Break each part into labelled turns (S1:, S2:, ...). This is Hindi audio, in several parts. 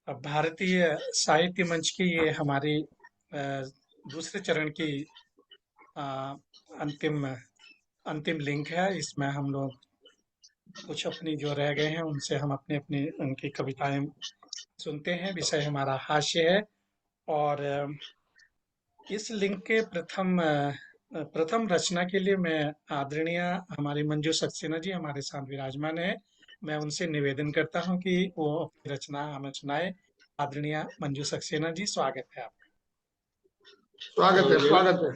S1: अब भारतीय साहित्य मंच की ये हमारी दूसरे चरण की अ, अंतिम अंतिम लिंक है। इसमें हम लोग कुछ अपनी जो रह गए हैं उनसे हम अपनी अपनी उनकी कविताएं सुनते हैं। विषय हमारा हास्य है। और इस लिंक के प्रथम रचना के लिए मैं आदरणीय हमारी मंजू सक्सेना जी हमारे साथ विराजमान है। मैं उनसे निवेदन करता हूं कि वो अपनी रचना हमें सुनाए। आदरणीय मंजू सक्सेना जी, स्वागत है आपका।
S2: स्वागत है, स्वागत है।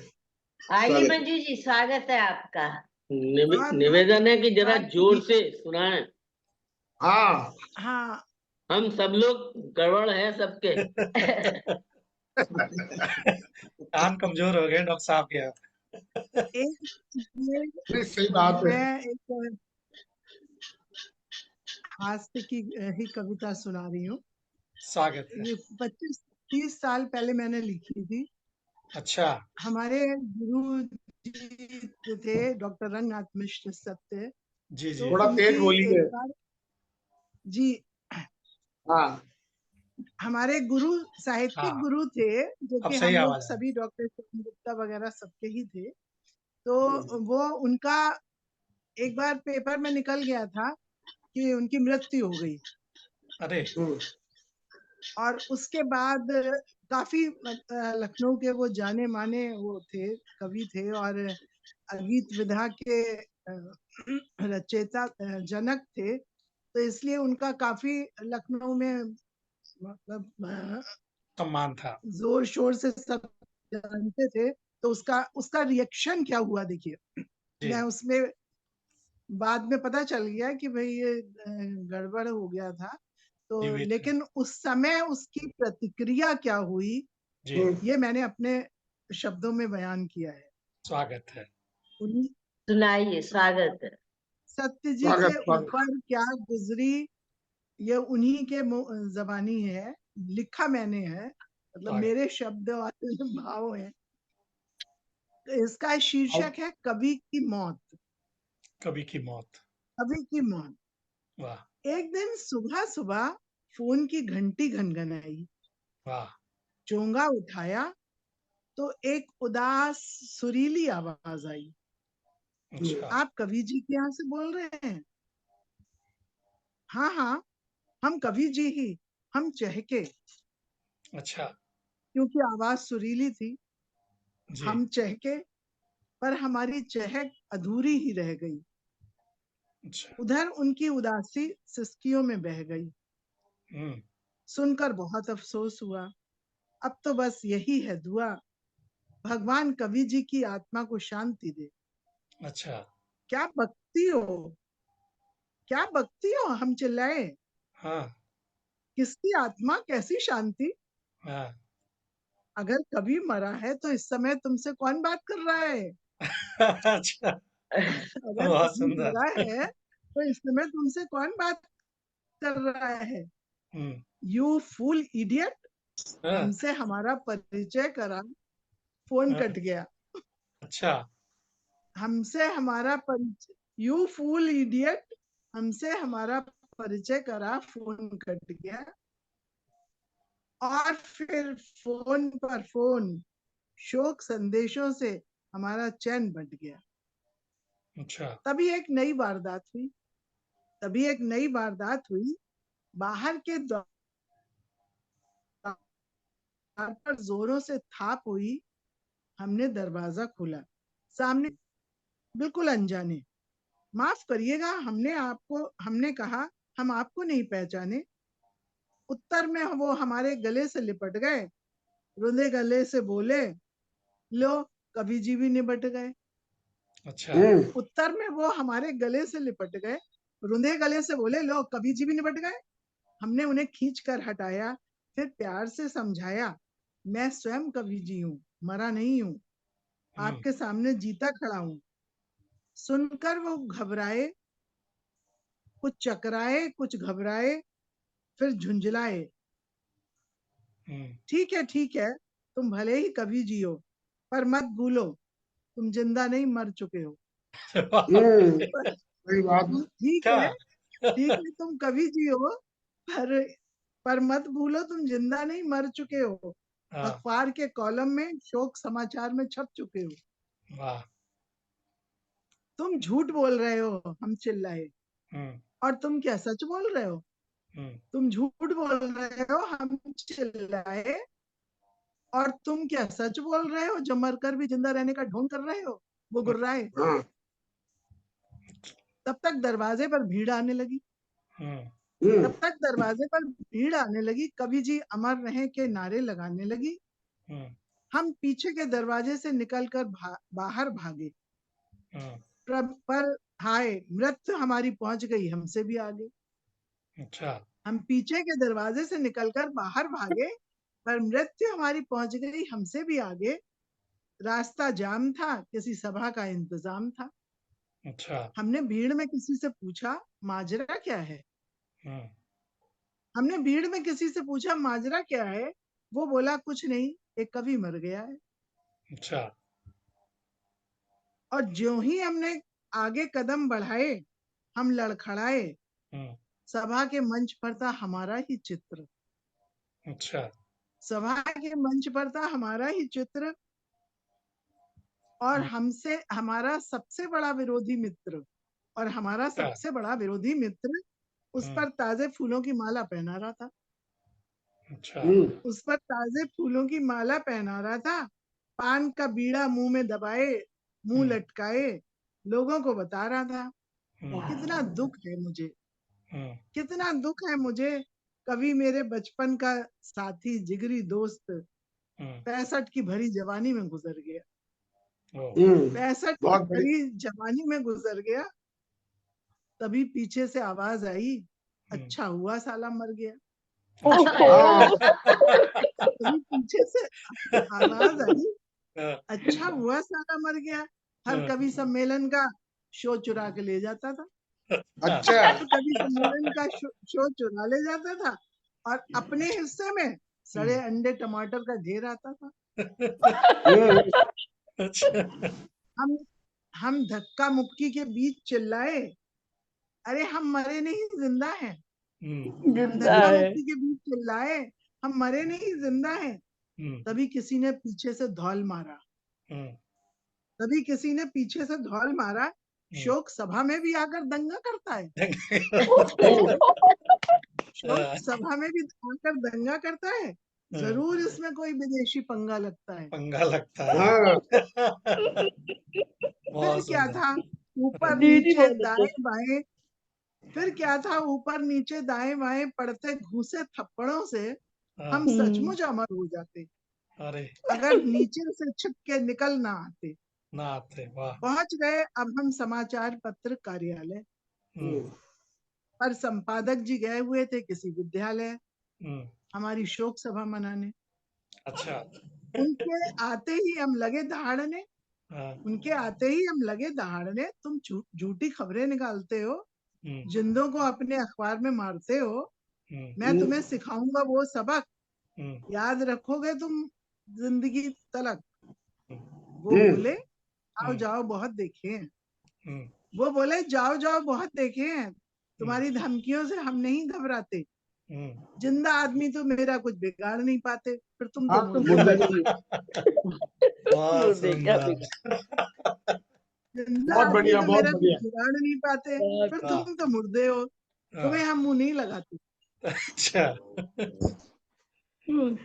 S3: आइए
S2: स्वागत है।
S3: मंजू जी, स्वागत है आपका।
S4: निवेदन है कि जरा जोर से सुनाएं।
S2: हाँ
S4: हाँ, हम सब लोग गड़बड़ है सबके।
S1: कान कमजोर हो गए डॉक्टर साहब के।
S4: एक
S2: नहीं, सही बात है।
S4: मैं एक हास्य की ही कविता सुना रही हूँ।
S1: स्वागत है।
S4: ये 25-30 साल पहले मैंने लिखी थी।
S1: अच्छा।
S4: हमारे गुरु जी थे डॉक्टर रंगनाथ मिश्र सत्य।
S1: जी जी।
S4: तो
S2: थोड़ा तेज
S4: उनकी
S2: बोलिए।
S4: एक बार जी,
S2: हाँ
S4: हमारे गुरु साहित्यिक
S1: हाँ,
S4: गुरु थे, जो
S1: अब
S4: कि
S1: सही
S4: हम लोग
S1: आवाज है।
S4: सभी डॉक्टर गुप्ता वगैरह सबके ही थे। तो वो उनका एक बार पेपर में निकल गया था कि उनकी मृत्यु हो गई।
S1: अरे।
S4: और उसके बाद काफी लखनऊ के वो जाने माने वो थे, कवि थे और गीत विधा के रचयिता जनक थे। तो इसलिए उनका काफी लखनऊ में मतलब
S1: सम्मान था।
S4: जोर शोर से सब जानते थे। तो उसका रिएक्शन क्या हुआ देखिए।
S1: जी
S4: मैं उसमें बाद में पता चल गया कि भाई ये गड़बड़ हो गया था। तो
S1: जी बिल्कुल।
S4: लेकिन उस समय उसकी प्रतिक्रिया क्या हुई,
S1: जी
S4: ये मैंने अपने शब्दों में बयान किया है।
S1: स्वागत है।
S4: उन्हीं
S3: सुनाइए, स्वागत है।
S4: सत्य जी
S2: स्वागत,
S4: के
S2: स्वागत।
S4: ऊपर क्या गुजरी, ये उन्हीं के जबानी है, लिखा मैंने है, मतलब
S1: स्वागत।
S4: मेरे शब्द और भाव है। तो इसका शीर्षक है कवि की मौत।
S1: कवि की मौत।
S4: कवि की मौत।
S1: वाह
S4: एक दिन सुबह सुबह फोन की घंटी घनघनाई।
S1: वाह।
S4: चोंगा उठाया तो एक उदास सुरीली आवाज आई।
S1: अच्छा।
S4: आप कवि जी के यहाँ से बोल रहे हैं? हाँ हाँ, हम कवि जी ही। हम चहके,
S1: अच्छा।
S4: क्योंकि आवाज सुरीली थी।
S1: जी।
S4: हम चहके, पर हमारी चहक अधूरी ही रह गई।
S1: अच्छा।
S4: उधर उनकी उदासी सिसकियों में बह गई।
S1: हम्म।
S4: सुनकर बहुत अफसोस हुआ। अब तो बस यही है दुआ, भगवान कवि जी की आत्मा को शांति दे।
S1: अच्छा।
S4: क्या बकती हो, क्या बकती हो, हम चिल्लाए।
S1: हाँ
S4: किसकी आत्मा, कैसी शांति?
S1: हाँ।
S4: अगर कभी मरा है तो इस समय तुमसे कौन बात कर रहा है?
S1: अच्छा।
S4: अगर
S1: बहुत
S4: कभी
S1: सुंदर।
S4: मरा है तो इस समय तुमसे कौन बात कर रहा है?
S1: हम्म।
S4: You fool idiot.
S1: हाँ,
S4: हमसे हमारा परिचय करा, फोन
S1: हाँ,
S4: कट गया।
S1: अच्छा।
S4: हमसे हमारा परिचय, यू फूल इडियट, हमसे हमारा परिचय करा, फोन कट गया। और फिर फोन पर फोन, शोक संदेशों से हमारा चैन बंट गया।
S1: अच्छा।
S4: तभी एक नई वारदात हुई, तभी एक नई वारदात हुई। बाहर के द्वार पर जोरों से थाप हुई। हमने दरवाजा खोला, सामने बिल्कुल अनजाने। माफ करिएगा, हमने कहा हम आपको नहीं पहचाने। उत्तर में वो हमारे गले से लिपट गए, रुंधे गले से बोले, लो कवि जी भी निपट गए।
S1: अच्छा।
S4: उत्तर में वो हमारे गले से लिपट गए, रुंधे गले से बोले, लो कवि जी भी निपट गए। हमने उन्हें खींच कर हटाया, फिर प्यार से समझाया, मैं स्वयं कवि जी हूँ, मरा नहीं हूँ,
S1: हम्म।
S4: आपके सामने जीता खड़ा हूँ। सुनकर वो घबराए, कुछ चकराए, कुछ घबराए, फिर झुंझलाए।
S1: हम्म।
S4: ठीक है, तुम भले ही कवि जी हो, पर मत भूलो तुम जिंदा नहीं, मर चुके हो।
S2: सही बात है।
S4: ठीक
S1: क्या?
S4: है, ठीक है, तुम कवि जी हो, पर मत भूलो तुम जिंदा नहीं, मर चुके हो।
S1: हाँ,
S4: अखबार के कॉलम में, शोक समाचार में छप चुके हो।
S1: वाह।
S4: तुम झूठ बोल रहे हो, हम चिल्लाए।
S1: हम्म,
S4: और तुम क्या सच बोल रहे हो?
S1: हम्म,
S4: तुम झूठ बोल रहे हो, हम चिल्लाए। और तुम क्या सच बोल रहे हो, जो मरकर भी जिंदा रहने का ढोंग कर रहे हो? वो गुर्राए।
S2: हाँ,
S4: तब तक दरवाजे पर भीड़ आने लगी।
S1: हम्म,
S2: हम्म,
S4: तब तक दरवाजे पर भीड़ आने लगी। कवि जी अमर रहे के नारे लगाने लगी।
S1: हम्म,
S4: हम पीछे के दरवाजे से निकलकर बाहर भागे।
S1: हम्म,
S4: पर हाय, मृत्यु हमारी पहुंच गई हमसे भी आगे।
S1: अच्छा।
S4: हम पीछे के दरवाजे से निकलकर बाहर भागे, पर मृत्यु हमारी पहुंच गई हमसे भी आगे। रास्ता जाम था, किसी सभा का इंतजाम था।
S1: अच्छा।
S4: हमने भीड़ में किसी से पूछा, माजरा क्या है?
S1: हम्म,
S4: हमने भीड़ में किसी से पूछा, माजरा क्या है? वो बोला, कुछ नहीं, एक कवि मर गया है।
S1: अच्छा।
S4: और ज्यों ही हमने आगे कदम बढ़ाए, हम लड़खड़ाए।
S1: हम्म,
S4: सभा के मंच पर था हमारा ही चित्र।
S1: अच्छा।
S4: सभा के मंच पर था हमारा ही चित्र। और
S1: हम्म,
S4: हमसे हमारा सबसे बड़ा विरोधी मित्र, और हमारा
S1: अच्छा।
S4: सबसे बड़ा विरोधी मित्र उस
S1: हम्म,
S4: पर ताजे फूलों की माला पहना रहा था।
S1: अच्छा।
S4: उस पर ताजे फूलों की माला पहना रहा था। पान का बीड़ा मुंह में दबाए, मुंह
S1: हम्म,
S4: लटकाए, लोगों को बता रहा था,
S1: हम्म,
S4: कितना दुख है मुझे,
S1: हम्म,
S4: कितना दुख है मुझे। कवि मेरे बचपन का साथी, जिगरी दोस्त,
S1: हम्म,
S4: 65 की भरी जवानी में गुजर गया।
S1: ओ,
S4: 65 की
S2: बहुत बड़ी।
S4: भरी जवानी में गुजर गया। तभी पीछे से आवाज आई,
S1: हम्म,
S4: अच्छा हुआ साला मर गया।
S2: हाँ,
S4: तभी पीछे से आवाज आई,
S1: हाँ,
S4: अच्छा हुआ साला मर गया। हर
S1: हाँ,
S4: कवि सम्मेलन का शो चुरा के ले जाता था।
S2: अच्छा।
S4: हर कवि सम्मेलन का शो चुरा ले जाता था। और अपने हिस्से में सड़े
S1: हम्म,
S4: अंडे टमाटर का ढेर आता था।
S2: हम्म,
S1: अच्छा।
S4: हम हम धक्का मुक्की के बीच चिल्लाए, अरे हम मरे नहीं, जिंदा हैं।
S1: हम्म,
S4: हम
S3: जिंदा
S4: धक्का
S3: है।
S4: मुक्की के बीच चिल्लाए, हम मरे नहीं, जिंदा हैं।
S1: हम्म,
S4: तभी किसी ने पीछे से धौल मारा।
S1: हम्म,
S4: तभी किसी ने पीछे से धौल मारा।
S1: हम्म,
S4: शोक सभा में भी आकर दंगा करता है।
S2: हम्म,
S4: शोक सभा में भी आकर दंगा करता है।
S1: हाँ,
S4: जरूर इसमें कोई विदेशी पंगा लगता है।
S1: पंगा लगता है।
S2: हाँ,
S4: फिर
S1: बहुत
S4: क्या
S1: सुंदर।
S4: था, ऊपर
S3: दीदी
S4: नीचे
S3: बहुत अच्छे।
S4: दाएं बाएं। फिर क्या था, ऊपर नीचे दाएं बाएं पड़ते घूसे थप्पड़ों से हम
S1: हाँ,
S4: सचमुच अमर हो जाते,
S1: अरे,
S4: अगर नीचे से छिप के निकल ना आते।
S1: ना आते, वाह।
S4: पहुंच गए अब हम समाचार पत्र कार्यालय।
S1: हम्म,
S4: पर संपादक जी गए हुए थे किसी विद्यालय
S1: हम्म,
S4: हमारी शोक सभा मनाने।
S1: अच्छा।
S4: उनके आते ही हम लगे दहाड़ने।
S1: हाँ,
S4: उनके आते ही हम लगे दहाड़ने, तुम झूठी खबरें निकालते हो,
S1: हम्म,
S4: जिंदों को अपने अखबार में मारते हो।
S1: हम्म,
S4: मैं तुम्हें सिखाऊंगा वो सबक,
S1: हम्म,
S4: याद रखोगे तुम जिंदगी तलक। वो
S2: हम्म,
S4: बोले, जाओ जाओ बहुत देखे हैं।
S1: हम्म,
S4: वो बोले, जाओ जाओ बहुत देखे हैं,
S1: हम्म,
S4: तुम्हारी धमकियों से हम नहीं घबराते।
S1: हम्म,
S4: जिंदा आदमी तो मेरा कुछ बिगाड़ नहीं पाते, फिर तुम तो
S2: आप तो
S4: मुर्दे हो।
S2: मुर्दे।
S1: बहुत
S3: मुर्दे क्या
S1: सुंदर।
S3: बिगाड़।
S4: जिंदा
S2: बहुत
S4: आदमी
S2: बढ़िया,
S4: तो
S2: बहुत
S4: मेरा कुछ
S2: बढ़िया।
S4: बिगाड़ नहीं पाते,
S3: बहुत
S4: फिर
S1: वाह,
S4: तुम तो मुर्दे हो,
S1: हाँ,
S4: तुम्हें हम मुंह नहीं लगाते।
S1: अच्छा,
S3: हम्म,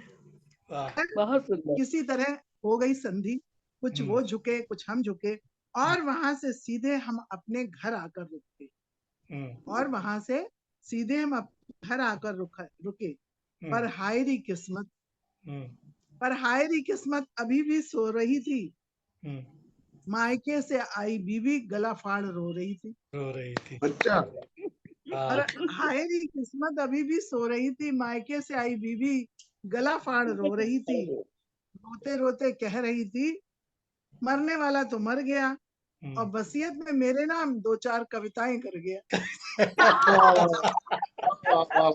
S1: वाह।
S4: खैर,
S3: बहुत सुंदर।
S4: किसी तरह हो गई संधि। कुछ
S1: हम्म,
S4: वो झुके, कुछ हम झुके। और वहां से सीधे हम अपने घर आकर रुके।
S1: हम्म,
S4: और वहां से सीधे हम घर आकर रुके।
S1: हम्म,
S4: पर हाय री किस्मत,
S1: हम्म,
S4: पर हाय री किस्मत अभी भी सो रही थी।
S1: हम्म,
S4: मायके से आई बीवी गला फाड़ रो रही थी।
S1: रो रही थी।
S2: अच्छा।
S4: और
S1: हाँ,
S4: हाय री किस्मत अभी भी सो रही थी। मायके से आई बीवी गला फाड़ रो रही थी। रोते रोते कह रही थी, मरने वाला तो मर गया, और
S1: हम्म,
S4: वसीयत में मेरे नाम 2-4 कविताएं कर गया।
S2: वाह, वाह, वाह, वाह,
S1: वाह,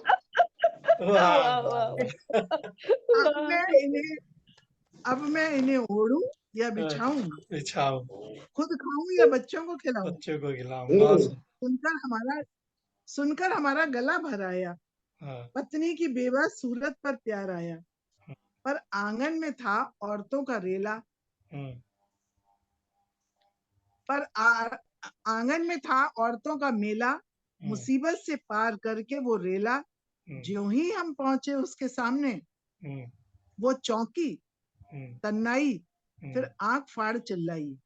S3: वाह
S1: वाह,
S3: वाह
S1: वाह।
S4: अब मैं
S3: वाह।
S4: इन्हें अब मैं इन्हें ओढ़ूं या
S1: हाँ,
S4: बिछाऊं,
S1: बिछाओ,
S4: खुद खाऊं या बच्चों को खिलाऊं।
S1: बच्चों को खिलाऊं, बहुत
S2: हम्म,
S1: सुंदर।
S4: सुनकर हमारा सुनकर हमारा गला भर आया।
S1: हाँ,
S4: पत्नी की बेवा सूरत पर प्यार आया। पर आंगन में था औरतों का रेला।
S1: हम्म,
S4: पर आंगन में था औरतों का मेला। मुसीबत से पार करके वो रेला। ज्यों ही हम पहुंचे उसके सामने,
S1: हम्म,
S4: वो चौंकी,
S1: हम्म,
S4: तन्नाई, फिर
S1: हम्म,
S4: आंख फाड़ चिल्लाई।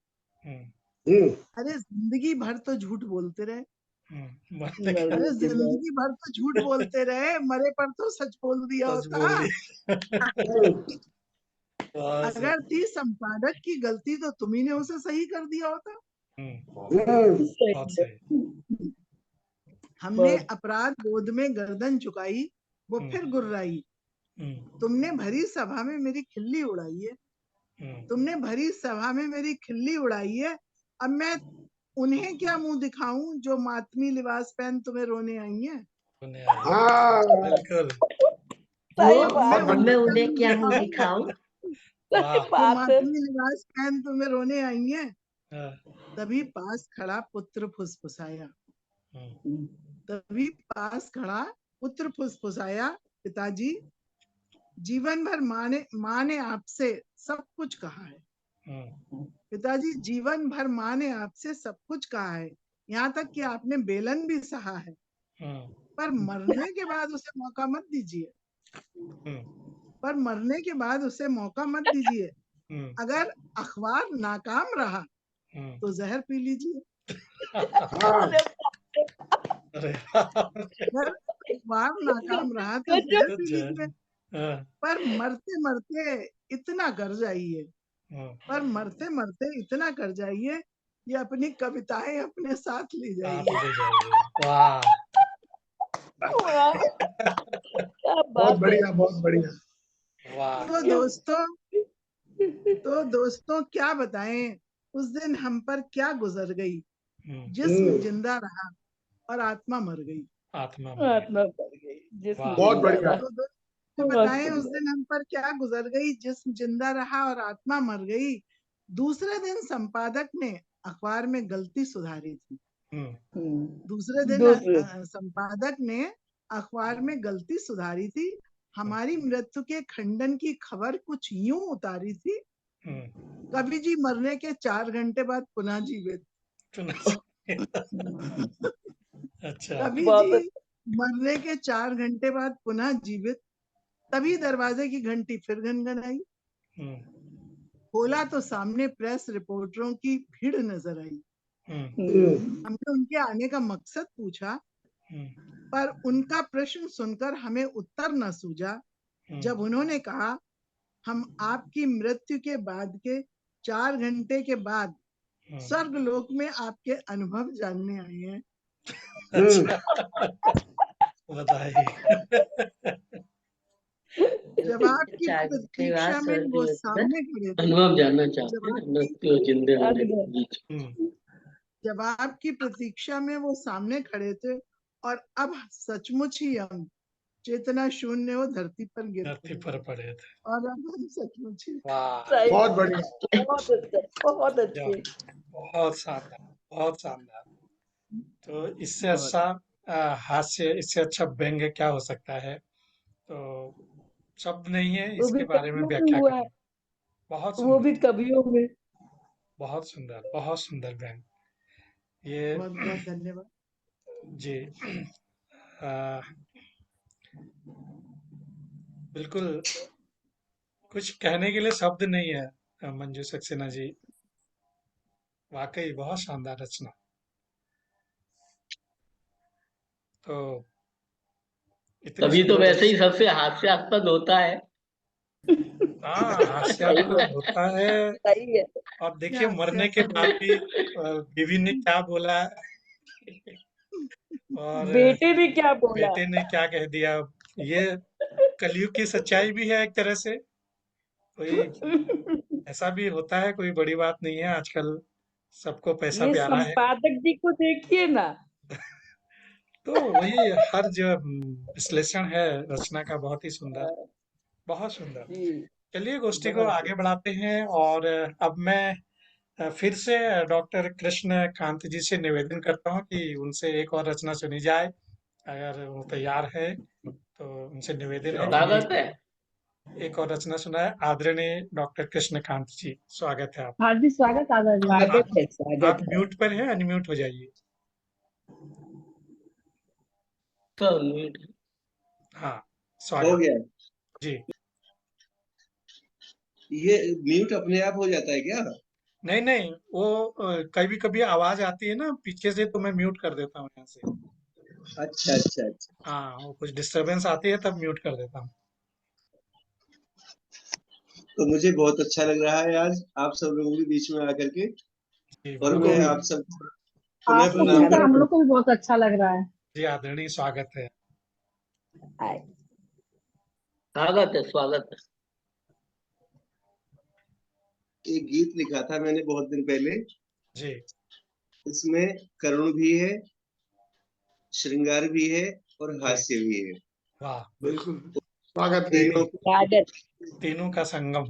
S2: हम्म,
S4: अरे जिंदगी भर तो झूठ बोलते रहे।
S1: मरने के
S4: अरे
S2: मरने के बाद
S4: जिंदगी भर तो झूठ बोलते रहे, मरे पर तो सच बोल दिया
S1: सच
S4: होता।
S1: बोल दिया।
S2: हम्म,
S1: बहुत सही।
S4: अगर थी संपादक की गलती तो तुम्ही ने उसे सही कर दिया होता।
S1: बहुत सही।
S4: हमने अपराध बोध में गर्दन झुकाई, वो
S1: हम्म,
S4: फिर गुर्राई।
S1: हम्म,
S4: तुमने भरी सभा में मेरी खिल्ली उड़ाई है।
S1: हम्म,
S4: तुमने भरी सभा में मेरी खिल्ली उड़ाई है। अब मैं उन्हें क्या मुंह दिखाऊं जो मातमी लिबास पहन तुम्हें रोने आई है।
S1: सुने आई है।
S2: हाँ,
S1: बिल्कुल।
S3: वो
S4: अब मैं
S2: बहुत
S3: अब
S2: बढ़िया।
S3: मैं
S4: उन्हें क्या
S3: उन्हें
S4: मुंह
S3: क्या मुंह
S4: दिखाऊं
S3: दिखाऊं।
S1: वाह।
S4: जो मातमी लिबास पहन तुम्हें रोने आई है।
S1: हाँ,
S4: तभी पास खड़ा पुत्र फुसफुसाया।
S1: हम्म,
S4: तभी पास खड़ा पुत्र फुसफुसाया, पिताजी जीवन भर माँ ने आपसे सब कुछ कहा है।
S1: हम्म,
S4: पिताजी जीवन भर माँ ने आपसे सब कुछ कहा है, यहाँ तक कि आपने बेलन भी सहा है।
S1: हम्म,
S4: पर मरने के बाद उसे मौका मत दीजिए।
S1: हम्म,
S4: पर मरने के बाद उसे मौका मत दीजिए।
S1: हम्म,
S4: अगर अखबार नाकाम रहा
S1: हम्म।
S4: तो जहर पी लीजिए।
S2: हाँ,
S1: अरे
S4: अगर अखबार नाकाम रहा तो जहर
S1: तो
S4: पी लीजिए।
S1: हाँ,
S4: पर मरते मरते इतना कर जाइए,
S1: हाँ,
S4: पर मरते मरते इतना कर जाइए कि अपनी कविताएं अपने साथ ले
S1: साथ
S4: जाइए।
S1: ले जाइए। वाह।
S5: वाह, क्या
S2: बहुत
S5: बात है।
S2: बढ़िया, बहुत बढ़िया।
S1: वाह।
S4: तो दोस्तों क्या बताएं, उस दिन हम पर क्या गुजर गई।
S1: हम्म,
S4: जिस्म
S2: हम्म,
S4: जिंदा रहा और आत्मा मर गई।
S1: आत्मा मर गई।
S5: आत्मा पड़ गई जिसम
S1: वाह।
S2: बहुत
S5: जिंदा
S2: बढ़िया।
S5: रहा।
S4: तो दोस्तों
S5: बहुत
S4: बताएं, उस
S5: बढ़िया।
S4: दिन हम पर क्या गुजर गई। जिस्म जिंदा रहा और आत्मा मर गई। दूसरे दिन संपादक ने अखबार में गलती सुधारी थी। दूसरे दिन
S5: दूसरे
S4: संपादक ने अखबार में गलती सुधारी थी। हमारी मृत्यु के खंडन की खबर कुछ यूं उतारी थी।
S1: हम्म,
S4: कवि जी मरने के 4 घंटे बाद पुनः जीवित।
S1: चुना। अच्छा।
S4: कवि
S5: बहुत
S4: जी मरने के 4 घंटे बाद पुनः जीवित। तभी दरवाजे की घंटी फिर घनघनाई।
S1: हम्म,
S4: खोला तो सामने प्रेस रिपोर्टरों की भीड़ नजर आई।
S1: हम्म,
S4: हमने उनके आने का मकसद पूछा,
S1: हम्म,
S4: पर उनका प्रश्न सुनकर हमें उत्तर न सूझा। जब उन्होंने कहा, हम आपकी मृत्यु के बाद के 4 घंटे के बाद
S1: हम्म।
S4: स्वर्ग लोक में आपके अनुभव जानने आए हैं।
S1: अच्छा। बधाई।
S4: जब आपकी
S3: चार घंटे बाद
S4: प्रतीक्षा में
S3: स्वर्ग
S4: वो
S3: लोक में
S4: सामने खड़े थे।
S6: अनुभव जानना चाहते
S4: जब
S6: हैं
S4: आपकी
S6: मृत्यु और जिंदे होने के
S5: अनुभव।
S6: बीच।
S1: हम्म,
S4: जब आपकी प्रतीक्षा में वो सामने खड़े थे और अब सचमुच ही हम चेतना शून्य वो धरती पर गिर
S1: धरती
S4: पड़े।
S1: पर पड़े थे।
S4: और अब हम सचमुच ही
S1: वाह।
S5: सही
S2: बहुत
S5: बात।
S2: बढ़िया।
S5: बहुत अच्छा, बहुत अच्छे।
S1: बहुत शानदार। बहुत शानदार। तो इससे
S4: बहुत
S1: अच्छा हास्य, इससे अच्छा व्यंग्य क्या हो सकता है। तो शब्द नहीं है
S5: वो भी
S1: इसके बारे में
S5: कवियों में
S1: व्याख्या
S5: हुआ है,
S1: करने। बहुत
S5: वो भी
S1: सुंदर।
S5: कवियों में।
S1: बहुत सुंदर। बहुत सुंदर व्यंग्य ये।
S4: बहुत बहुत धन्यवाद।
S1: जी। आ, बिल्कुल कुछ कहने के लिए शब्द नहीं है। मंजू सक्सेना जी, वाकई बहुत शानदार रचना। तो इतनी
S6: तभी तो
S1: सुंदर
S6: वैसे ही
S1: रचना।
S6: सबसे हास्यास्पद होता है।
S1: हाँ,
S5: सही
S1: हास्यास्पद
S5: में
S1: होता है।
S5: सही है।
S1: और
S4: क्या
S1: देखिए मरने के
S4: हास्यास्पद
S1: बाद
S4: होता
S1: भी बीवी ने क्या बोला और
S5: बेटे ने क्या बोला।
S1: बेटे ने क्या कह दिया। ये कलयुग की सच्चाई भी है एक तरह से। कोई ऐसा भी होता है, कोई बड़ी बात नहीं है आजकल। सबको पैसा
S5: ये
S1: प्यारा है।
S5: संपादक जी को देखिए ना।
S1: तो वही हर जो विश्लेषण है रचना का, बहुत ही सुंदर। बहुत सुंदर।
S5: जी
S1: चलिए गोष्ठी को
S5: बहुत।
S1: आगे बढ़ाते हैं। और अब मैं फिर से डॉक्टर कृष्ण कांत जी से निवेदन करता हूँ कि उनसे एक और रचना सुनी जाए। अगर वो तैयार है तो उनसे निवेदन है
S6: स्वागत है।
S1: कि एक और रचना सुनाए। आदरणीय डॉक्टर कृष्णकांत जी, स्वागत है आपका।
S5: हार्दिक स्वागत आदरणीय।
S3: स्वागत है
S1: आप
S3: स्वागत है।
S1: म्यूट पर हैं, अनम्यूट हो जाइए।
S6: तो म्यूट।
S1: हाँ,
S2: हो
S1: स्वागत
S2: गया।
S1: जी।
S2: ये म्यूट अपने आप हो जाता है क्या?
S1: नहीं नहीं, वो कभी कभी आवाज आती है ना पीछे से, तो मैं म्यूट कर देता हूँ यहाँ से।
S2: अच्छा अच्छा अच्छा।
S1: हाँ, वो कुछ डिस्टरबेंस आती है तब म्यूट कर देता हूँ।
S2: तो मुझे बहुत अच्छा लग रहा है आज आप सब लोगों के बीच में आकर के,
S1: जी
S2: और
S1: बहुत
S2: मैं
S3: जी
S2: आप सब पुनः
S5: आपको
S2: प्रणाम
S5: सुनकर हम
S2: करता
S5: लोग को भी बहुत अच्छा लग रहा है।
S1: जी, आदरणीय स्वागत है।
S3: आए।
S6: स्वागत है, स्वागत है।
S2: हूँ। एक गीत लिखा था मैंने बहुत दिन पहले,
S1: जी
S2: इसमें करुण भी है, श्रृंगार भी है और
S1: जी,
S2: हास्य भी है।
S1: वाह,
S2: बिल्कुल स्वागत है।
S3: जी, स्वागत।
S1: तीनों का संगम।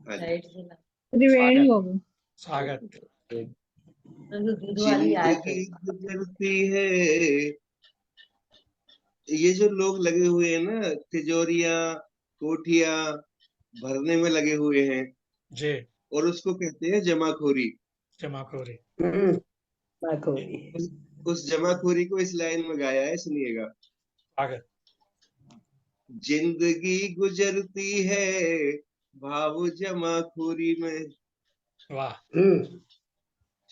S2: हाँ जी।
S6: साइड से ना।
S5: त्रिवेणी
S1: स्वागत
S5: हो गई।
S1: स्वागत।
S6: दूध वाली आए थे।
S2: जिंदगी गुजरती है, ये जो लोग लगे हुए हैं ना, तिजोरियां कोठियां भरने में लगे हुए हैं,
S1: जी,
S2: और उसको कहते हैं जमाखोरी।
S1: जमाखोरी।
S3: माखोरी।
S2: उस जमाखोरी को इस लाइन में गाया है, सुनिएगा।
S1: स्वागत।
S2: जिंदगी गुजरती है भाव जमाखोरी में,
S1: वाह,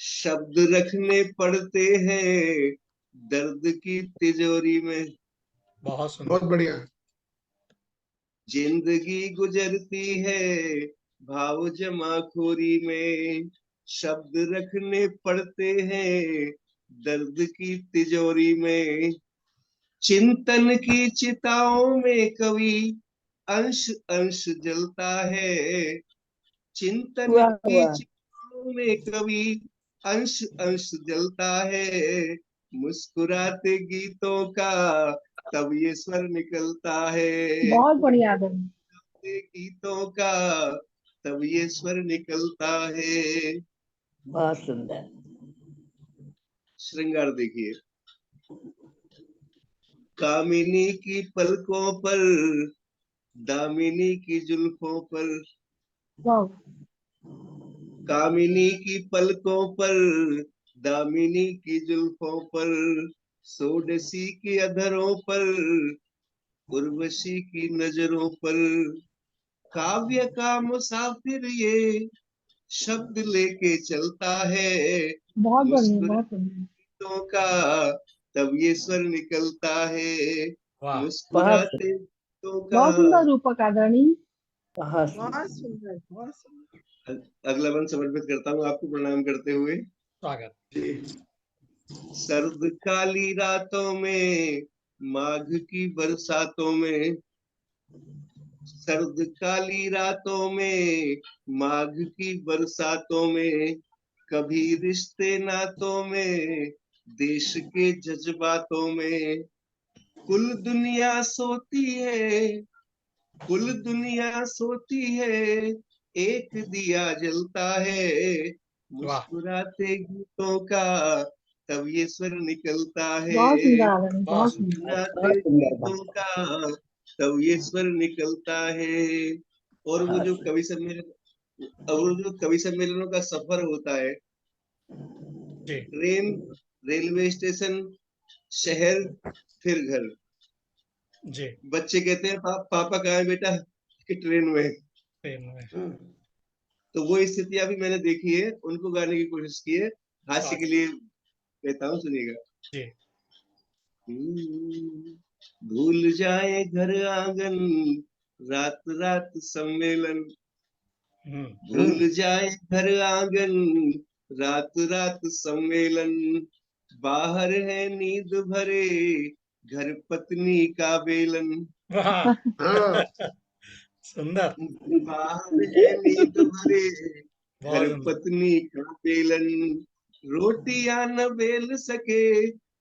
S2: शब्द रखने पड़ते हैं दर्द की तिजोरी में।
S1: बहुत सुंदर।
S2: बहुत बढ़िया। जिंदगी गुजरती है भाव जमाखोरी में, शब्द रखने पड़ते हैं दर्द की तिजोरी में। चिंतन की चिताओं में कवि अंश अंश जलता है, चिंतन
S3: वाह
S2: की
S3: वाह।
S2: चिताओं में कवि अंश अंश जलता है। मुस्कुराते गीतों का तब ये स्वर निकलता है,
S5: बहुत बढ़िया आदरणीय।
S2: गीतों का तब ये स्वर निकलता है।
S3: बहुत सुंदर।
S2: श्रृंगार देखिए। कामिनी की पलकों पर, दामिनी की जुल्फों पर,
S5: वाह।
S2: कामिनी की पलकों पर, दामिनी की जुल्फों पर, सोडसी की अधरों पर, उर्वशी की नजरों पर, काव्य का मुसाफिर ये शब्द लेके चलता है।
S5: बहुत बढ़िया,
S2: मुस्कुरातों
S5: बहुत बढ़िया।
S2: का तब ये स्वर निकलता है,
S1: वाह,
S3: बहुत सुंदर।
S2: मुस्कुराते गीतों का।
S5: बहुत सुंदर रूपक आदरणीय।
S3: बहुत
S4: बहुत
S3: सुंदर।
S4: सुंदर, बहुत सुंदर।
S2: अगला बंद समर्पित करता हूँ आपको प्रणाम करते हुए।
S1: स्वागत।
S2: सर्द काली रातों में, माघ की बरसातों में, सर्द काली रातों में, माघ की बरसातों में, कभी रिश्ते नातों में, देश के जज्बातों में, कुल दुनिया सोती है, कुल दुनिया सोती है, एक दिया जलता है।
S1: वाह,
S2: मुस्कुराते गीतों का तब ये स्वर निकलता है,
S5: बहुत सुंदर आदरणीय,
S1: बहुत
S5: बहुत
S1: सुंदर।
S5: सुंदर।
S2: मुस्कुराते
S3: बहुत सुंदर
S2: गीतों
S3: बात।
S2: का तब ये स्वर निकलता है। और वो
S3: बहुत
S2: जो
S3: सुंदर।
S2: कवि सम्मेलन, और वो जो कवि सम्मेलनों का सफर होता है,
S1: जी
S2: ट्रेन, रेलवे स्टेशन, शहर, फिर घर।
S1: जी,
S2: बच्चे कहते हैं पापा कहाँ है बेटा, कि ट्रेन में है।
S1: प्रेम में।
S2: तो वो स्थितियां भी मैंने देखी है, उनको गाने की कोशिश की है। हास्य के
S1: स्वागत।
S2: लिए कहता हूँ, सुनिएगा।
S1: जी
S2: भूल जाए घर आंगन, रात रात सम्मेलन, भूल जाए घर आंगन, रात रात सम्मेलन, बाहर है नींद भरे घर पत्नी का बेलन।
S1: वाह, सुंदर।
S2: बाहर है नींद भरे
S1: बहुत
S2: घर
S1: सुंदर।
S2: पत्नी का बेलन, रोटियां न बेल सके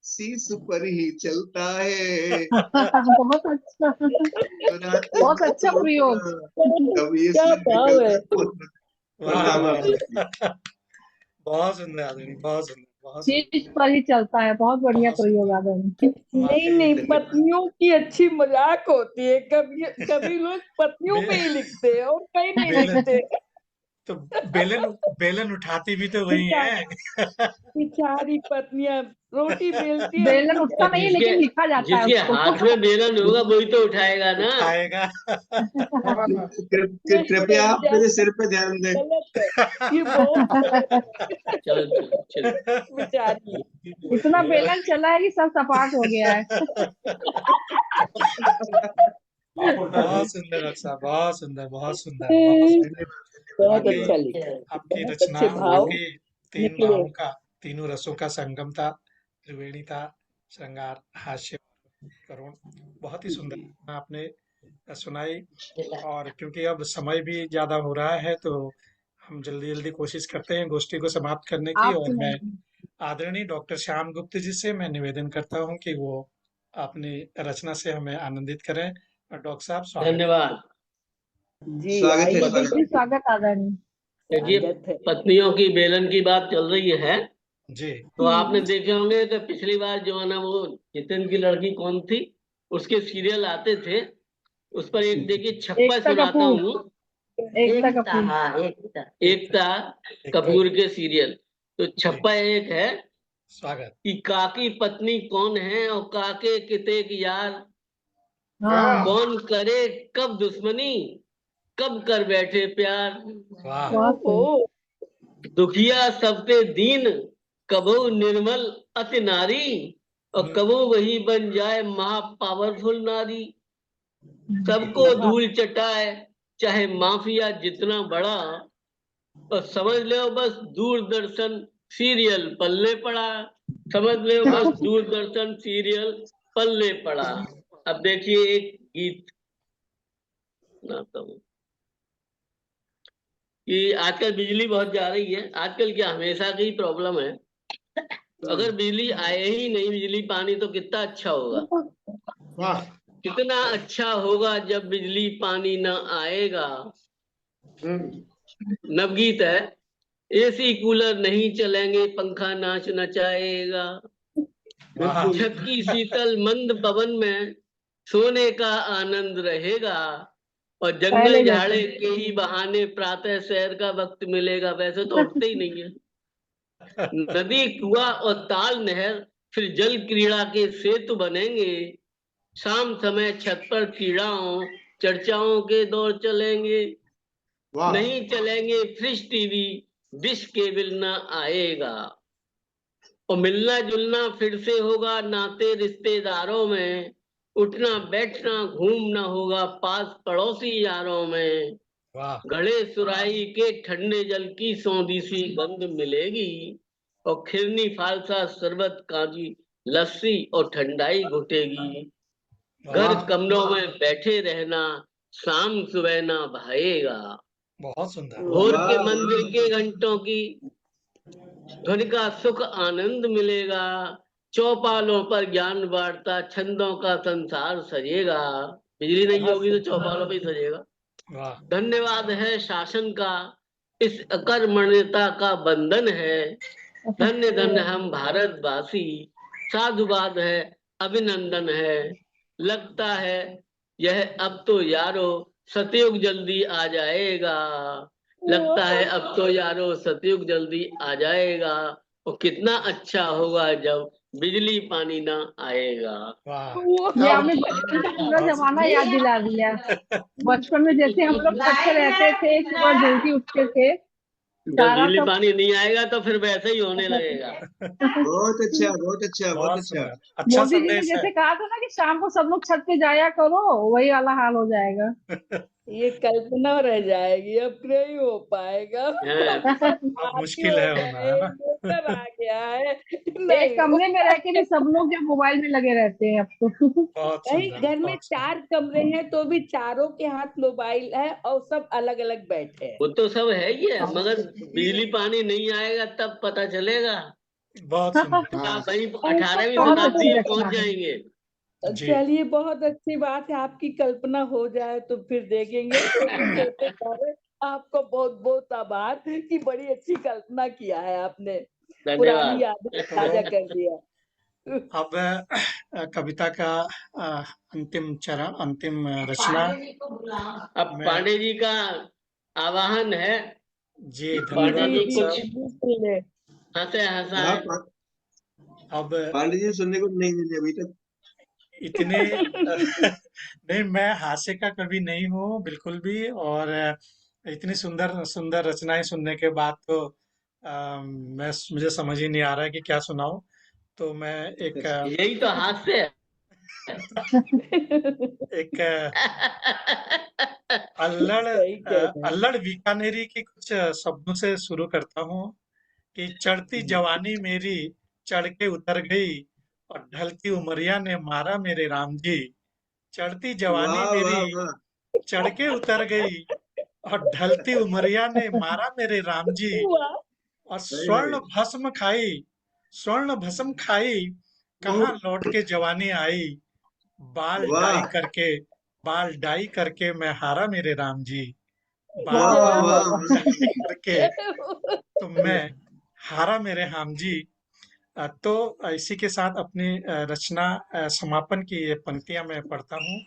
S2: शीश पर ही चलता है।
S5: बहुत अच्छा।
S2: मुस्कुराते
S5: बहुत अच्छा
S2: गीतों
S5: प्रयोग।
S2: का तब ये
S3: क्या
S2: स्वर
S3: भाव है।
S2: निकलता है।
S1: वाह
S2: प्रणाम
S1: वाह
S2: आप सबको।
S1: वाह। बहुत सुंदर आदमी, बहुत सुंदर। बहुत
S5: चीज पर ही चलता है। बहुत बढ़िया
S1: बहुत
S5: प्रयोग आदरणीय।
S3: नहीं
S1: वाकई
S3: नहीं, पत्नियों की अच्छी मजाक होती है। कभी कभी लोग पत्नियों
S1: बे,
S3: पे ही लिखते हैं और कहीं नहीं
S1: बेलन
S3: लिखते।
S1: तो बेलन बेलन उठाती भी तो वही
S3: बेचारी
S1: है।
S3: बेचारी पत्नियां रोटी बेलती है।
S5: बेलन उठता
S6: तो
S5: नहीं है,
S6: जिसके
S5: लेकिन लिखा जाता है
S6: जिसके
S5: उसको।
S6: हाथ में बेलन होगा वही तो उठाएगा ना।
S1: उठाएगा।
S3: हाँ, नहीं
S2: कृपया
S3: नहीं,
S2: आप मेरे सिर पे ध्यान दें।
S3: गलत है, ये बहुत गलत है।
S6: चलो चलो चलो।
S3: बेचारी।
S5: इतना बेलन चला है कि सब सपाट हो गया है।
S1: बहुत सुंदर रक्षा, बहुत सुंदर, बहुत सुंदर, बहुत सुंदर।
S3: बहुत
S1: वाकई
S3: अच्छा लिखा,
S1: आपकी
S3: बहुत
S1: रचना
S3: अच्छे भाव
S1: वाकई तीन
S3: निकले।
S1: भावों का, तीनों रसों का संगम था। त्रिवेणी था, श्रृंगार, हास्य, करुण। बहुत ही सुंदर रचना आपने सुनाई। और क्योंकि अब समय भी ज्यादा हो रहा है, तो हम जल्दी जल्दी कोशिश करते हैं गोष्ठी को समाप्त करने की।
S5: आप
S1: और मैं
S5: सुनाइए।
S1: आदरणीय डॉक्टर श्याम गुप्त जी से मैं निवेदन करता हूं कि वो अपनी रचना से हमें आनंदित करें। और डॉक्टर साहब, स्वागत।
S6: धन्यवाद।
S3: जी
S2: स्वागत है,
S3: आइए,
S2: स्वागत
S5: जी स्वागत आदरणीय।
S6: देखिए,
S3: स्वागत है।
S6: पत्नियों की बेलन की बात चल रही है,
S1: जी।
S6: तो आपने देखे होंगे कि पिछली बार जो है ना, वो जितिन की लड़की कौन थी, उसके सीरियल आते थे। उस पर एक देखिए छप्पा
S5: एकता
S6: सुनाता
S5: कपूर।
S6: हूँ।
S5: एकता कपूर।
S6: हाँ, एकता कपूर के सीरियल। तो
S1: जी,
S6: छप्पा एक है
S1: स्वागत।
S6: कि काकी पत्नी कौन है और काके कितेक यार,
S5: हाँ,
S6: कौन करे कब दुश्मनी, कब कर बैठे प्यार,
S1: वाह।
S5: बहुत सही।
S3: ओहो,
S6: दुखिया सबते दीन, कबो निर्मल अति नारी, और कबो वही बन जाए महा पावरफुल नारी, सबको
S3: वाह,
S6: धूल चटाए चाहे माफिया जितना बड़ा, और समझ लो बस दूरदर्शन सीरियल पल्ले पड़ा, समझ लो बस दूरदर्शन सीरियल पल्ले पड़ा। अब देखिए एक गीत सुनाता हूँ कि आजकल बिजली बहुत जा रही है। आजकल क्या, हमेशा की प्रॉब्लम है। तो अगर बिजली आए ही नहीं, बिजली पानी, तो कितना अच्छा होगा।
S2: वाह।
S6: कितना अच्छा होगा जब बिजली पानी ना आएगा। नवगीत है। एसी कूलर नहीं चलेंगे, पंखा नाच नचाएगा,
S1: वाह।
S2: बिल्कुल।
S6: छत की शीतल मंद पवन में सोने का आनंद रहेगा, और
S5: पहले
S6: जंगल
S5: जैसे।
S6: झाड़े के ही बहाने प्रातः सैर का वक्त मिलेगा। वैसे तो उठते ही नहीं है। नदी, कुआं और ताल नहर फिर जल क्रीड़ा के सेतु बनेंगे, शाम समय छत पर क्रीड़ाओं चर्चाओं के दौर चलेंगे,
S2: वाह।
S6: नहीं चलेंगे फ्रिज टीवी, डिश केबल ना आएगा, और मिलना जुलना फिर से होगा नाते रिश्तेदारों में, उठना बैठना घूमना होगा पास पड़ोसी यारों में,
S1: वाह।
S6: घड़े सुराही के ठंडे जल की सौंधी सी गंध मिलेगी, और खिरनी फालसा शरबत काजी लस्सी और ठंडाई घुटेगी, घर
S1: वाह।
S6: कमरों में बैठे रहना शाम सुबह ना भाएगा,
S1: बहुत सुंदर।
S6: भोर
S2: वाह।
S6: के मंदिर के घंटों की ध्वनि का सुख आनंद मिलेगा, चौपालों पर ज्ञान बांटता छंदों का संसार सजेगा। बिजली नहीं होगी तो चौपालों पे ही सजेगा।
S1: वाह।
S6: धन्यवाद है शासन का, इस अकर्मण्यता का बंधन है, धन्य धन्य हम भारतवासी, साधुवाद है अभिनंदन है, लगता है यह अब तो यारो सतयुग जल्दी आ जाएगा, लगता है अब तो यारो सतयुग जल्दी आ जाएगा, और कितना अच्छा होगा जब बिजली पानी ना आएगा।
S1: वाह।
S5: ये आपने बचपन का पूरा
S1: बहुत
S5: जमाना याद दिला दिया। बचपन में जैसे हम लोग छत पे रहते थे, सुबह जल्दी उठते थे,
S6: जब
S5: सारा
S6: बिजली
S5: सब।
S6: पानी नहीं आएगा तो फिर वैसे ही होने लगेगा।
S2: बहुत अच्छा, बहुत अच्छा, बहुत
S1: बहुत
S2: अच्छा।
S1: सुंदर, अच्छा
S5: मोदी जी ने
S1: संदेश है।
S5: जैसे कहा था ना कि शाम को सब लोग छत पे जाया करो, वही वाला हाल हो जाएगा।
S3: ये कल्पना रह जाएगी, अब नहीं हो पाएगा।
S6: हाँ।
S1: अब
S3: आती
S1: मुश्किल
S3: हो
S1: है होना,
S3: गए,
S1: है ना।
S3: मोटर आ गया है,
S5: एक
S3: नहीं
S5: कमरे में
S3: होगा।
S5: रह के भी सब लोग जो मोबाइल में लगे रहते हैं अब तो।
S1: बहुत
S3: नहीं,
S1: सुंदर,
S3: घर में
S1: बहुत सुंदर।
S3: 4 कमरे हैं तो भी चारों के हाथ मोबाइल है और सब अलग अलग बैठे हैं।
S6: वो तो सब है ही है, मगर बिजली पानी नहीं आएगा तब पता चलेगा।
S1: बहुत सुंदर।
S2: हाँ।
S6: आप वही
S5: ऐसा
S6: 18वीं
S5: बहुत
S6: शताब्दी
S5: अच्छी
S6: में
S5: रचना
S6: पहुंच
S5: है।
S6: जाएंगे।
S1: जी।
S3: चलिए, बहुत अच्छी बात है, आपकी कल्पना हो जाए तो फिर देखेंगे। कहते कहते आपको बहुत बहुत आभार कि बड़ी अच्छी कल्पना किया है आपने। पुरानी
S6: धन्यवाद।
S3: यादें ताजा कर दिया।
S1: अब कविता का अंतिम चरण, अंतिम रचना
S6: अब
S1: मैं
S6: पांडे जी का आवाहन है।
S1: जी
S6: पांडे
S1: धन्यवाद
S6: जी
S1: डॉक्टर
S6: कुछ
S1: साहब।
S3: बिल्कुल है।
S6: हंसे
S2: हाँ,
S6: हंसाए।
S1: अब
S2: पांडे जी सुनने को नहीं मिले अभी तक।
S1: इतने नहीं, मैं हास्य का कवि नहीं हूँ बिल्कुल भी, और इतनी सुंदर सुंदर रचनाएं सुनने के बाद तो मुझे समझ ही नहीं आ रहा है कि क्या सुनाऊं। तो मैं एक
S6: यही तो हास्य है।
S1: एक अल्लड़
S3: सही कह रहे हैं।
S1: अल्लड़ बीकानेरी की कुछ शब्दों से शुरू करता हूँ कि चढ़ती जवानी मेरी चढ़ के उतर गई, और ढलती उमरिया ने मारा मेरे राम जी। चढ़ती जवानी
S2: वाह
S1: मेरी
S2: वाह वाह,
S1: चढ़ के उतर गई, और ढलती उमरिया ने मारा मेरे राम जी।
S3: वाह,
S1: और
S2: सही है।
S1: स्वर्ण भस्म खाई, कहाँ लौट के जवानी आई। बाल डाई
S2: वाह
S1: करके बाल डाई करके मैं हारा मेरे राम जी। बाल
S2: वाह वाह
S3: वाह,
S2: वाह वाह।
S1: डाई करके तो मैं हारा मेरे राम जी। तो इसी के साथ अपनी रचना समापन की ये पंक्तियां मैं पढ़ता हूँ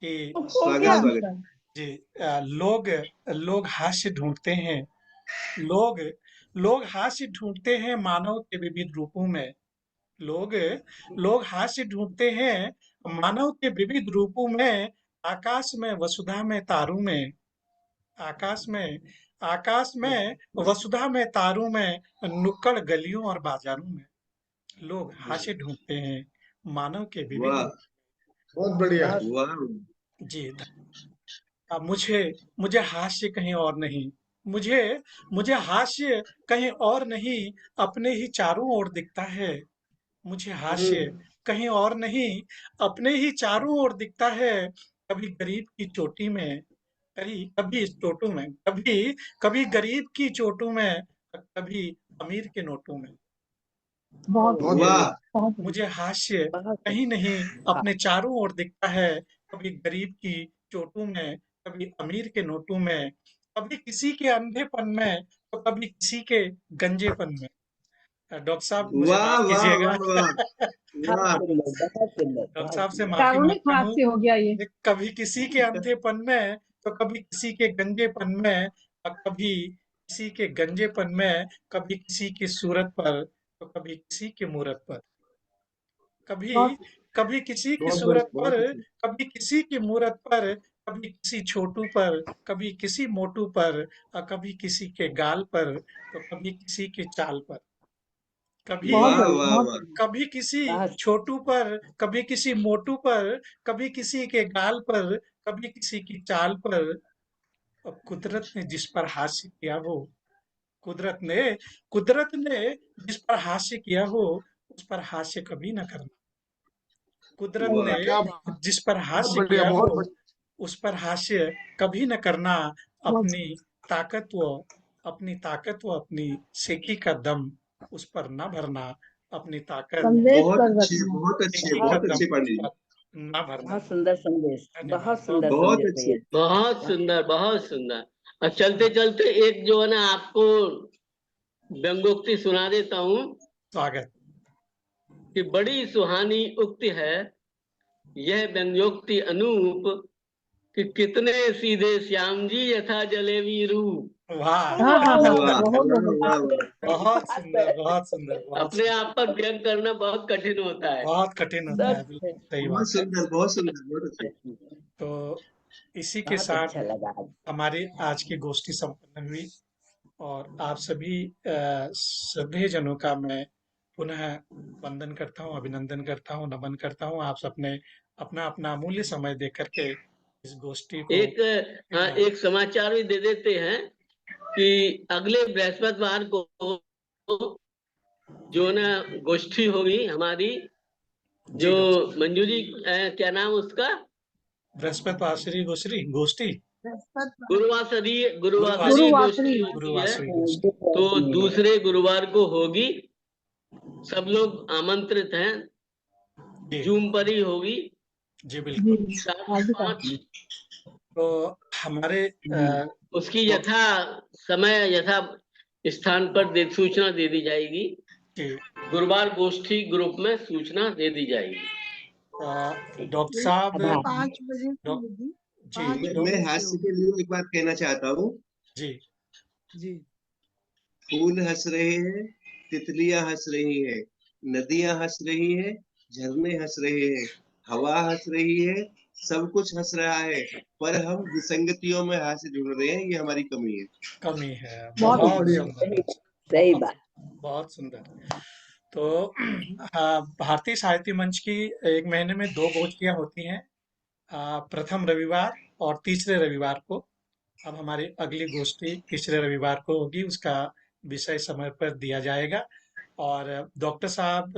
S1: कि
S3: हो गया।
S2: स्वागत स्वागत।
S1: जी, लोग लोग हास्य ढूंढते हैं, लोग लोग हास्य ढूंढते हैं मानव के विविध रूपों में। लोग लोग हास्य ढूंढते हैं मानव के विविध रूपों में। आकाश में वसुधा में तारों में, आकाश में आकाश में वसुधा में तारों में, नुक्कड़ गलियों और बाजारों में लोग हास्य ढूंढते हैं मानव के विविध
S2: वाह
S1: रूप।
S7: बहुत बढ़िया।
S3: बहुत
S2: वाह
S1: जी, मुझे मुझे हास्य कहीं और नहीं, मुझे मुझे हास्य कहीं और नहीं, अपने ही चारों ओर दिखता है। मुझे हास्य कहीं और नहीं, अपने ही चारों ओर दिखता है। कभी गरीब की चोटी में, कभी कभी इस चोटों में, कभी कभी गरीब की चोटों में, कभी अमीर के नोटों में।
S5: बहुत
S7: बहुत
S1: मुझे
S2: वाह
S7: बढ़िया।
S5: बहुत बढ़िया।
S1: मुझे हास्य
S3: बहुत
S1: कहीं नहीं, अपने चारों ओर दिखता है। कभी गरीब की चोटों में, कभी अमीर के नोटों में, कभी किसी के अंधेपन में, तो कभी किसी के गंजेपन में। डॉक्टर साहब मुझे
S2: वाह
S1: माफ
S2: वाह
S1: कीजिएगा।
S2: वाह वाह
S3: बहुत
S2: वाह।
S3: सुंदर, बहुत सुंदर,
S1: डॉक्टर
S3: बहुत
S1: साहब से
S3: सुंदर।
S1: माफी
S5: कारुणिक
S1: मांगता हूँ।
S5: हास्य हो गया ये।
S1: कभी किसी के अंधेपन में, तो कभी किसी के गंजेपन में, और कभी किसी के गंजेपन में, कभी किसी की सूरत पर, तो कभी किसी की मूरत पर। कभी
S5: बहुत
S1: कभी किसी की
S7: बहुत
S1: सूरत
S7: बढ़िया।
S2: बहुत
S1: पर,
S2: अच्छे।
S1: कभी किसी की मूरत पर, कभी किसी छोटू पर, कभी किसी मोटू पर, और कभी किसी के गाल पर, तो कभी किसी की चाल पर। कभी
S5: बहुत
S2: वाह
S5: बढ़िया,
S2: वाह
S5: बहुत
S2: वाह।
S5: बढ़िया।
S1: कभी किसी
S3: बहुत
S1: छोटू पर, कभी किसी मोटू पर, कभी किसी के गाल पर, कभी किसी की चाल पर। और कुदरत ने जिस पर हास्य किया हो, कुदरत ने कुदरत ने जिस पर हास्य किया हो, उस पर हास्य कभी न करना। कुदरत
S5: सही
S1: ने
S2: वाह
S5: बात।
S7: क्या बात।
S1: जिस पर
S7: बहुत
S1: हास्य
S7: बढ़िया,
S1: किया हो,
S7: बहुत बढ़िया।
S1: उस पर हास्य कभी न करना।
S5: बहुत
S1: अपनी ताकत व अपनी सेकी का दम उस पर न भरना। अपनी ताकत
S5: संदेश
S2: बहुत
S5: कर
S2: अच्छे
S5: रखना।
S2: बहुत अच्छे
S1: सेकी का
S3: बहुत
S2: बहुत
S1: दम
S2: अच्छे
S1: उस
S2: पांडे जी।
S1: पर न भरना।
S3: बहुत सुंदर संदेश,
S1: धन्यवाद,
S3: बहुत
S1: बहुत
S3: सुंदर
S1: बहुत
S2: बहुत
S3: संदेश
S2: अच्छे।
S3: भैया।
S6: बहुत सुंदर, बहुत सुंदर। और चलते चलते एक जो है ना आपको व्यंगोक्ति सुना देता हूँ
S1: स्वागत।
S6: कि बड़ी सुहानी उक्ति है यह व्यंग्योक्ति अनूप, कि कितने सीधे श्याम जी यथा जलेबी रूप।
S1: वाह,
S5: हाँ हाँ हाँ,
S2: वाह
S5: बहुत
S2: वाह
S5: बहुत
S2: वाह वाह।
S1: बहुत
S3: बात
S1: सुंदर,
S3: है,
S1: बहुत सुंदर, बहुत
S6: अपने
S1: सुंदर।
S6: आप पर व्यंग करना बहुत कठिन होता है।
S1: बहुत कठिन होता है,
S3: सच है।
S1: बिल्कुल सही
S2: बहुत
S1: बात है।
S2: सुंदर बहुत सुंदर बहुत अच्छे।
S1: तो इसी के
S3: बहुत
S1: साथ
S3: अच्छा लगा आज।
S1: हमारी आज की गोष्ठी संपन्न हुई, और आप सभी श्रद्धेय जनों का मैं पुनः वंदन करता हूँ, अभिनंदन करता हूँ, नमन करता हूँ। आप सबने अपना अपना अमूल्य समय दे करके इस गोष्ठी को
S6: एक हाँ, एक समाचार भी दे देते हैं कि अगले बृहस्पतिवार को जो ना गोष्ठी होगी हमारी,
S1: जी
S6: जो
S1: डॉक्टर साहब।
S6: मंजू जी क्या नाम उसका,
S1: बृहस्पतिवार श्री गोष्ठी
S6: गुरुवासरी गुरुवासरी
S1: गुरुवासरी
S6: गोष्ठी
S5: गुरुवासरी।
S6: होती है।
S1: गुरुवासरी गोष्ठी।
S6: तो दूसरे गुरुवार को होगी, सब लोग आमंत्रित हैं।
S1: जी
S6: जूम पर ही होगी,
S1: जी
S5: जी
S1: बिल्कुल।
S6: 7 से 5।
S1: तो हमारे
S6: उसकी
S1: डॉक्टर
S6: यथा समय यथा स्थान पर सूचना दे दी जाएगी।
S1: जी।
S6: गुरुवार गोष्ठी ग्रुप में सूचना दे दी जाएगी।
S1: डॉक्टर साहब
S4: 5 बजे से
S1: डॉ-
S4: होगी।
S1: जी
S4: 5
S1: डॉ-
S2: मैं
S4: बजे से
S2: हास्य
S4: होगी।
S2: के लिए एक बात कहना चाहता हूँ।
S1: जी
S4: जी
S2: फूल हंस रहे हैं, तितलियां हंस रही हैं, नदियां हंस रही हैं, झरने हंस रहे हैं, हवा हंस रही है, सब कुछ हंस रहा है, पर हम विसंगतियों में हास्य ढूंढ रहे हैं, ये हमारी कमी है।
S1: कमी है।
S5: बहुत
S1: बहुत
S5: बढ़िया।
S1: सुंदर,
S3: सही बात।
S1: बहुत सुंदर। तो भारतीय साहित्य मंच की एक महीने में 2 गोष्ठियां होती हैं, प्रथम रविवार और तीसरे रविवार को। अब हमारी अगली गोष्ठी तीसरे रविवार को होगी, उसका विषय समय पर दिया जाएगा। और डॉक्टर साहब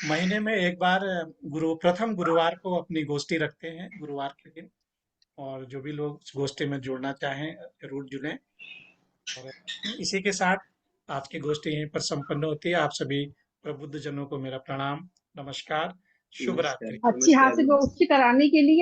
S1: महीने में एक बार प्रथम गुरुवार को अपनी गोष्ठी रखते हैं, गुरुवार के दिन। और जो भी लोग उस गोष्ठी में जुड़ना चाहें जरूर जुड़ें। और इसी के साथ आज की गोष्ठी यहीं पर संपन्न होती है। आप सभी प्रबुद्ध जनों को मेरा प्रणाम, नमस्कार, शुभ
S2: नमस्कार,
S1: रात्रि।
S5: अच्छी हास्य
S2: नमस्कार।
S5: गोष्ठी कराने के लिए